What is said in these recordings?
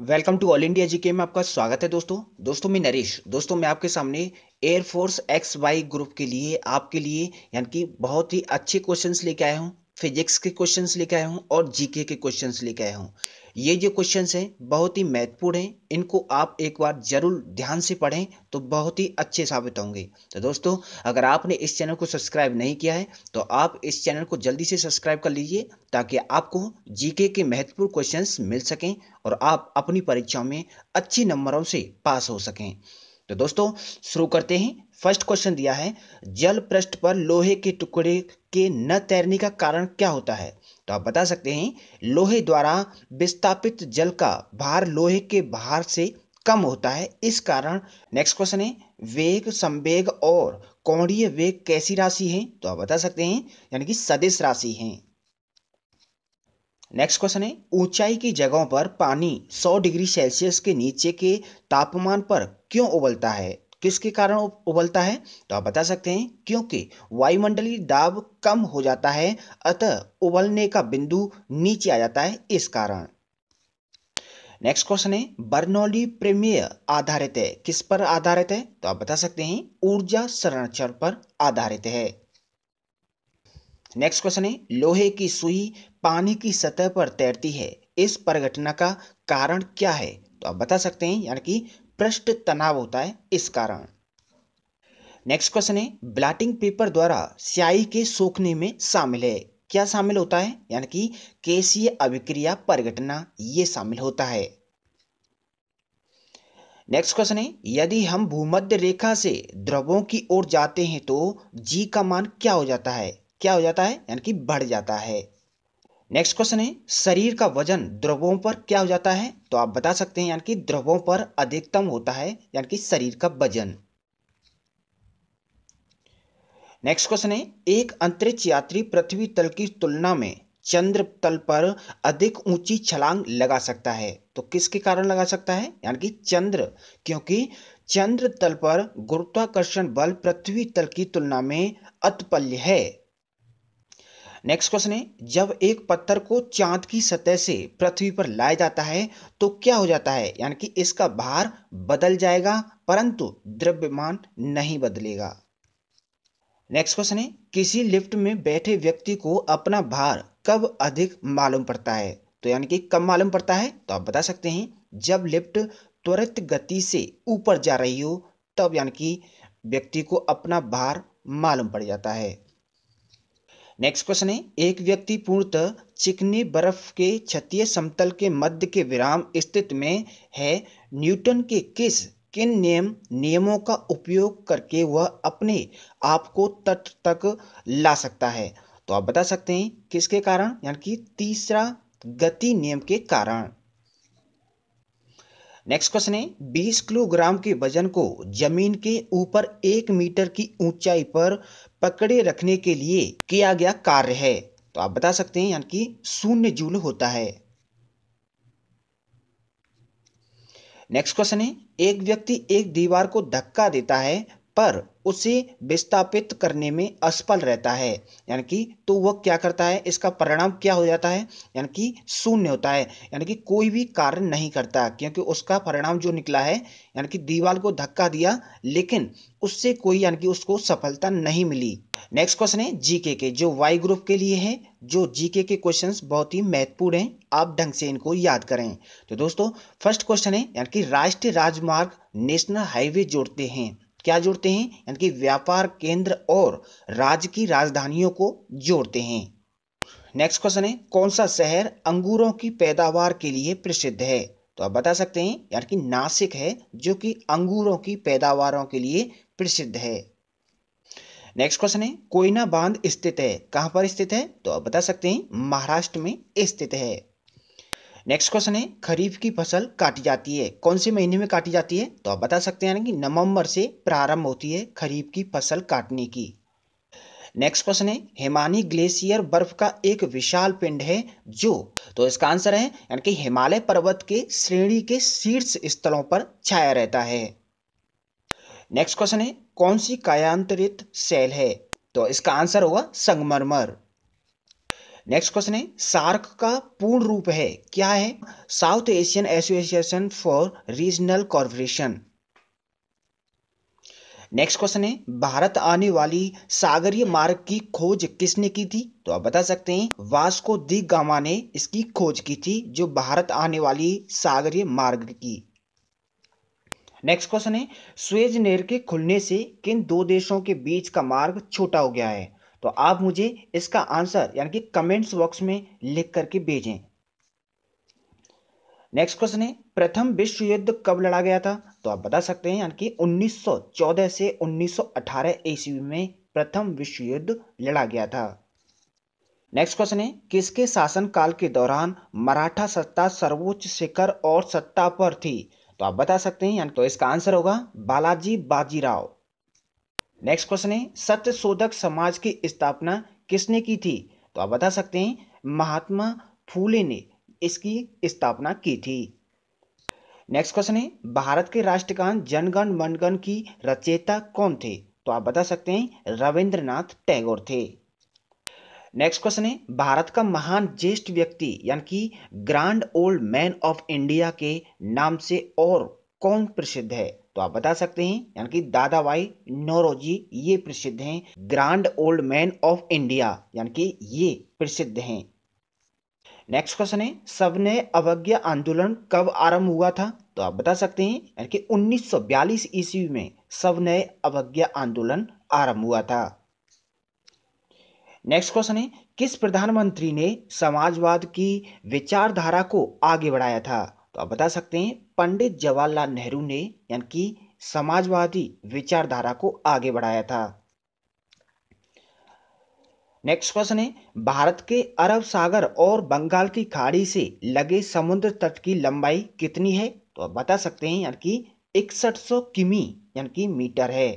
Welcome to all India GK में आपका स्वागत है दोस्तों मैं नरेश। दोस्तों मैं आपके सामने एयरफोर्स एक्स वाई ग्रुप के लिए आपके लिए यानी कि बहुत ही अच्छे क्वेश्चंस लेके आया हूँ। फिजिक्स के क्वेश्चंस लेके आया हूँ और जीके के क्वेश्चंस लेके आया हूँ। ये जो क्वेश्चंस हैं बहुत ही महत्वपूर्ण हैं, इनको आप एक बार जरूर ध्यान से पढ़ें तो बहुत ही अच्छे साबित होंगे। तो दोस्तों, अगर आपने इस चैनल को सब्सक्राइब नहीं किया है तो आप इस चैनल को जल्दी से सब्सक्राइब कर लीजिए ताकि आपको जीके के महत्वपूर्ण क्वेश्चंस मिल सकें और आप अपनी परीक्षाओं में अच्छे नंबरों से पास हो सकें। तो दोस्तों शुरू करते हैं। फर्स्ट क्वेश्चन दिया है, जल पृष्ठ पर लोहे के टुकड़े के न तैरने का कारण क्या होता है? तो आप बता सकते हैं, लोहे द्वारा विस्थापित जल का भार लोहे के भार से कम होता है, इस कारण। नेक्स्ट क्वेश्चन है, वेग, संवेग और कोणीय वेग कैसी राशि है? तो आप बता सकते हैं यानी कि सदिश राशि है। नेक्स्ट क्वेश्चन है, ऊंचाई की जगहों पर पानी 100 डिग्री सेल्सियस के नीचे के तापमान पर क्यों उबलता है? किसके कारण उबलता है? तो आप बता सकते हैं, क्योंकि वायुमंडलीय दाब कम हो जाता है, अतः उबलने का बिंदु नीचे आ जाता है, इस कारण। नेक्स्ट क्वेश्चन है, बर्नौली प्रमेय आधारित है, किस पर आधारित है? तो आप बता सकते हैं, ऊर्जा संरक्षण पर आधारित है। नेक्स्ट क्वेश्चन है, लोहे की सुई पानी की सतह पर तैरती है, इस परिघटना का कारण क्या है? तो आप बता सकते हैं यानी कि पृष्ठ तनाव होता है, इस कारण। नेक्स्ट क्वेश्चन है, ब्लॉटिंग पेपर द्वारा स्याही के सोखने में शामिल है, क्या शामिल होता है? यानी कि केशीय अभिक्रिया परिघटना, ये शामिल होता है। नेक्स्ट क्वेश्चन है, यदि हम भूमध्य रेखा से ध्रुवों की ओर जाते हैं तो जी का मान क्या हो जाता है? क्या हो जाता है? यानी कि बढ़ जाता है। नेक्स्ट क्वेश्चन है, शरीर का वजन ध्रुवों पर क्या हो जाता है? तो आप बता सकते हैं यानी कि ध्रुवों पर अधिकतम होता है, यानी कि शरीर का वजन। नेक्स्ट क्वेश्चन है, एक अंतरिक्ष यात्री पृथ्वी तल की तुलना में चंद्र तल पर अधिक ऊंची छलांग लगा सकता है, तो किसके कारण लगा सकता है? यानी कि चंद्र, क्योंकि चंद्र तल पर गुरुत्वाकर्षण बल पृथ्वी तल की तुलना में अतुल्य है। नेक्स्ट क्वेश्चन है, जब एक पत्थर को चांद की सतह से पृथ्वी पर लाया जाता है तो क्या हो जाता है? यानी कि इसका भार बदल जाएगा परंतु द्रव्यमान नहीं बदलेगा। नेक्स्ट क्वेश्चन है, किसी लिफ्ट में बैठे व्यक्ति को अपना भार कब अधिक मालूम पड़ता है? तो यानी कि कब मालूम पड़ता है? तो आप बता सकते हैं, जब लिफ्ट त्वरित गति से ऊपर जा रही हो तब यानी कि व्यक्ति को अपना भार मालूम पड़ जाता है। नेक्स्ट क्वेश्चन है, एक व्यक्ति पूर्णतः चिकनी बर्फ के क्षैतिज समतल के मध्य के विराम स्थित में है, न्यूटन के किन नियमों का उपयोग करके वह अपने आप को तट तक ला सकता है? तो आप बता सकते हैं किसके कारण? यानी कि तीसरा, गति नियम के कारण। नेक्स्ट क्वेश्चन है, 20 किलोग्राम के वजन को जमीन के ऊपर 1 मीटर की ऊंचाई पर पकड़े रखने के लिए किया गया कार्य है, तो आप बता सकते हैं यानी कि 0 जूल होता है। नेक्स्ट क्वेश्चन है, एक व्यक्ति एक दीवार को धक्का देता है पर उसे विस्थापित करने में असफल रहता है, यानी कि तो वह क्या करता है? इसका परिणाम क्या हो जाता है? यानी कि 0 होता है, यानी कि कोई भी कार्य नहीं करता, क्योंकि उसका परिणाम जो निकला है यानी कि दीवार को धक्का दिया लेकिन उससे कोई यानी कि उसको सफलता नहीं मिली। नेक्स्ट क्वेश्चन है जीके के, जो वाई ग्रुप के लिए है। जो जीके के क्वेश्चंस बहुत ही महत्वपूर्ण हैं, आप ढंग से इनको याद करें। तो दोस्तों, फर्स्ट क्वेश्चन है, यानी कि राष्ट्रीय राजमार्ग नेशनल हाईवे जोड़ते हैं, क्या जोड़ते हैं? यानी कि व्यापार केंद्र और राज्य की राजधानियों को जोड़ते हैं। नेक्स्ट क्वेश्चन है, कौन सा शहर अंगूरों की पैदावार के लिए प्रसिद्ध है? तो आप बता सकते हैं यानी कि नासिक है, जो कि अंगूरों की पैदावारों के लिए प्रसिद्ध है। नेक्स्ट क्वेश्चन है, कोयना बांध स्थित है, कहां पर स्थित है? तो आप बता सकते हैं महाराष्ट्र में स्थित है। नेक्स्ट क्वेश्चन है, खरीफ की फसल काटी जाती है, कौन से महीने में काटी जाती है? तो आप बता सकते हैं ना कि नवंबर से प्रारंभ होती है खरीफ की फसल काटने की। नेक्स्ट क्वेश्चन है, हिमानी ग्लेशियर बर्फ का एक विशाल पिंड है जो, तो इसका आंसर है यानी कि हिमालय पर्वत के श्रेणी के शीर्ष स्थलों पर छाया रहता है। नेक्स्ट क्वेश्चन है, कौन सी कायांतरित सेल है? तो इसका आंसर होगा संगमरमर। नेक्स्ट क्वेश्चन है सार्क का पूर्ण रूप है क्या है? South Asian association for regional corporation. Next question है भारत आने वाली सागरीय मार्ग की खोज किसने की थी? तो आप बता सकते हैं वास्को दी गामा ने इसकी खोज की थी, जो भारत आने वाली सागरीय मार्ग की। नेक्स्ट क्वेश्चन है सुएज नहर के खुलने से किन दो देशों के बीच का मार्ग छोटा हो गया है? तो आप मुझे इसका आंसर यानी कि कमेंट्स बॉक्स में लिख करके भेजें। नेक्स्ट क्वेश्चन है प्रथम विश्व युद्ध कब लड़ा गया था? तो आप बता सकते हैं यानी कि 1914 से 1918 ईस्वी में प्रथम विश्व युद्ध लड़ा गया था। नेक्स्ट क्वेश्चन है किसके शासन काल के दौरान मराठा सत्ता सर्वोच्च शिखर और सत्ता पर थी? तो आप बता सकते हैं यानी तो इसका आंसर होगा बालाजी बाजीराव। नेक्स्ट क्वेश्चन है सत्य शोधक समाज की स्थापना किसने की थी? तो आप बता सकते हैं महात्मा फूले ने इसकी स्थापना की थी। नेक्स्ट क्वेश्चन है भारत के राष्ट्रगान जनगण मनगण की रचयिता कौन थे? तो आप बता सकते हैं रविंद्रनाथ टैगोर थे। नेक्स्ट क्वेश्चन है भारत का महान ज्येष्ठ व्यक्ति यानी कि grand old man of India के नाम से और कौन प्रसिद्ध है? तो आप बता सकते हैं यानी कि दादा भाई नौरोजी ये प्रसिद्ध हैं, grand old man of India यानी कि ये प्रसिद्ध हैं। नेक्स्ट क्वेश्चन है सविनय अवज्ञा आंदोलन कब आरंभ हुआ था? तो आप बता सकते हैं यानी कि 1942 ईस्वी में सविनय अवज्ञा आंदोलन आरंभ हुआ था। नेक्स्ट क्वेश्चन है किस प्रधानमंत्री ने समाजवाद की विचारधारा को आगे बढ़ाया था? तो आप बता सकते हैं पंडित जवाहरलाल नेहरू ने यानी कि समाजवादी विचारधारा को आगे बढ़ाया था। नेक्स्ट क्वेश्चन है भारत के अरब सागर और बंगाल की खाड़ी से लगे समुद्र तट की लंबाई कितनी है? तो आप बता सकते हैं यानी कि 6100 किमी यानी कि मीटर है।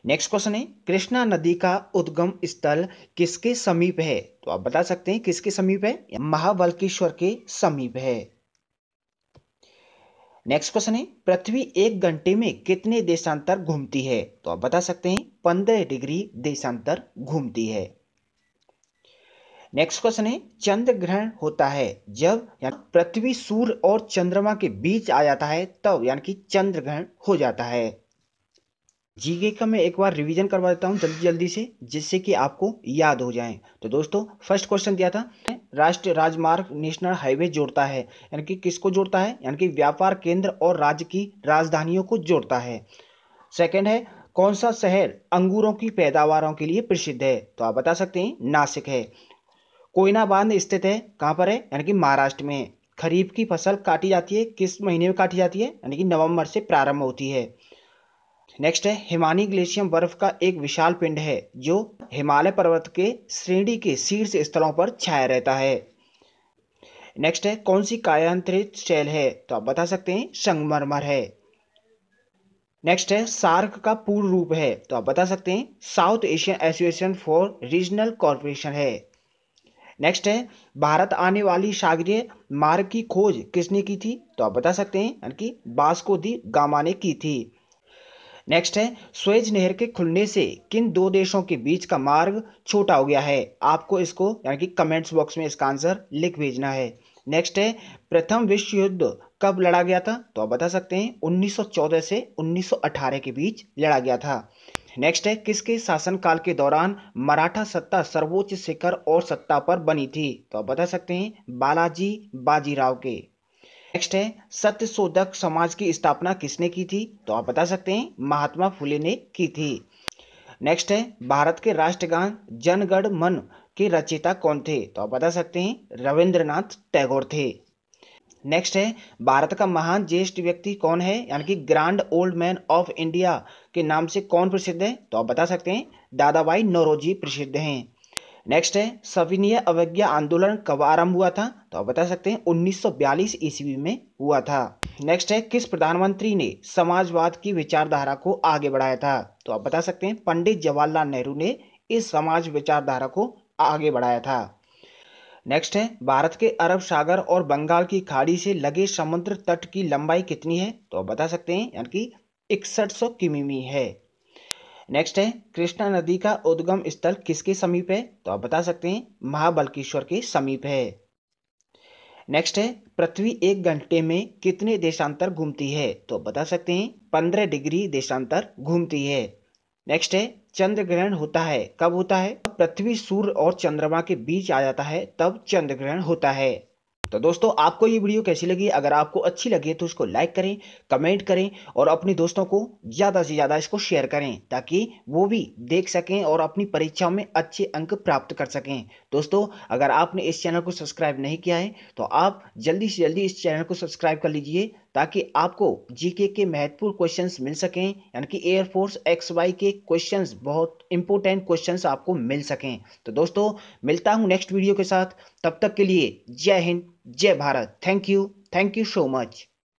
नेक्स्ट क्वेश्चन है कृष्णा नदी का उद्गम स्थल किसके समीप है? तो आप बता सकते हैं किसके समीप है? महाबलेश्वर के समीप है। नेक्स्ट क्वेश्चन है पृथ्वी एक घंटे में कितने देशांतर घूमती है? तो आप बता सकते हैं 15 डिग्री देशांतर घूमती है। नेक्स्ट क्वेश्चन है चंद्र ग्रहण होता है जब यानी पृथ्वी सूर्य और चंद्रमा के बीच आ जाता है तब यानी कि चंद्र ग्रहण हो जाता है। जीके का मैं एक बार रिवीजन करवा देता हूँ जल्दी जल्दी से, जिससे कि आपको याद हो जाए। तो दोस्तों फर्स्ट क्वेश्चन दिया था राष्ट्रीय राजमार्ग नेशनल हाईवे जोड़ता है यानी कि किसको जोड़ता है? यानी कि व्यापार केंद्र और राज्य की राजधानियों को जोड़ता है। सेकंड है कौन सा शहर अंगूरों की पैदावारों के लिए प्रसिद्ध है? तो आप बता सकते हैं नासिक है। कोयना बांध स्थित है कहाँ पर है? यानी कि महाराष्ट्र में। खरीफ की फसल काटी जाती है किस महीने में काटी जाती है? यानी कि नवंबर से प्रारंभ होती है। नेक्स्ट है हिमानी ग्लेशियम बर्फ का एक विशाल पिंड है जो हिमालय पर्वत के श्रेणी के शीर्ष स्थलों पर छाया रहता है। नेक्स्ट है कौन सी कायांतरित शैल है? तो आप बता सकते हैं संगमरमर है। नेक्स्ट है सार्क का पूर्ण रूप है? तो आप बता सकते हैं south Asian association for regional corporation है। नेक्स्ट है भारत आने वाली सागरीय मार्ग की खोज किसने की थी? तो आप बता सकते हैं यानी कि वास्को दी गामा ने की थी। नेक्स्ट है सुएज नहर के खुलने से किन दो देशों के बीच का मार्ग छोटा हो गया है? आपको इसको यानी कि कमेंट्स बॉक्स में इसका आंसर लिख भेजना है। नेक्स्ट है प्रथम विश्व युद्ध कब लड़ा गया था? तो आप बता सकते हैं 1914 से 1918 के बीच लड़ा गया था। नेक्स्ट है किसके शासनकाल के दौरान मराठा सत्ता सर्वोच्च शिखर और सत्ता पर बनी थी? तो आप बता सकते हैं बालाजी बाजीराव के। नेक्स्ट है सत्यशोधक समाज की स्थापना किसने की थी? तो आप बता सकते हैं महात्मा फुले ने की थी। नेक्स्ट है भारत के राष्ट्रगान जन गण मन के रचयिता कौन थे? तो आप बता सकते हैं रविंद्रनाथ टैगोर थे। नेक्स्ट है भारत का महान ज्येष्ठ व्यक्ति कौन है? यानी कि grand old man of India के नाम से कौन प्रसिद्ध है? तो आप बता सकते हैं दादा भाई नौरोजी प्रसिद्ध हैं। नेक्स्ट है सविनय अवज्ञा आंदोलन कब आरंभ हुआ था? तो आप बता सकते हैं 1942 ईस्वी में हुआ था। नेक्स्ट है किस प्रधानमंत्री ने समाजवाद की विचारधारा को आगे बढ़ाया था? तो आप बता सकते हैं पंडित जवाहरलाल नेहरू ने इस समाज विचारधारा को आगे बढ़ाया था। नेक्स्ट है भारत के अरब सागर और बंगाल की खाड़ी से लगे समुद्र तट की लंबाई कितनी है? तो आप बता सकते हैं यानी कि 6100 किमी है। नेक्स्ट है कृष्णा नदी का उद्गम स्थल किसके समीप है? तो आप बता सकते हैं महाबलकेश्वर के समीप है। नेक्स्ट है पृथ्वी 1 घंटे में कितने देशांतर घूमती है? तो बता सकते हैं 15 डिग्री देशांतर घूमती है। नेक्स्ट है चंद्र ग्रहण होता है कब होता है? पृथ्वी सूर्य और चंद्रमा के बीच आ जाता है तब चंद्र ग्रहण होता है। तो दोस्तों आपको ये वीडियो कैसी लगी? अगर आपको अच्छी लगी तो उसको लाइक करें, कमेंट करें और अपने दोस्तों को ज़्यादा से ज़्यादा इसको शेयर करें ताकि वो भी देख सकें और अपनी परीक्षाओं में अच्छे अंक प्राप्त कर सकें। दोस्तों अगर आपने इस चैनल को सब्सक्राइब नहीं किया है तो आप जल्दी से जल्दी इस चैनल को सब्सक्राइब कर लीजिए ताकि आपको जीके के महत्वपूर्ण क्वेश्चंस मिल सकें, यानी कि एयरफोर्स XY के क्वेश्चंस, बहुत इंपॉर्टेंट क्वेश्चंस आपको मिल सकें। तो दोस्तों मिलता हूं नेक्स्ट वीडियो के साथ, तब तक के लिए जय हिंद, जय Bharat. Thank you so much.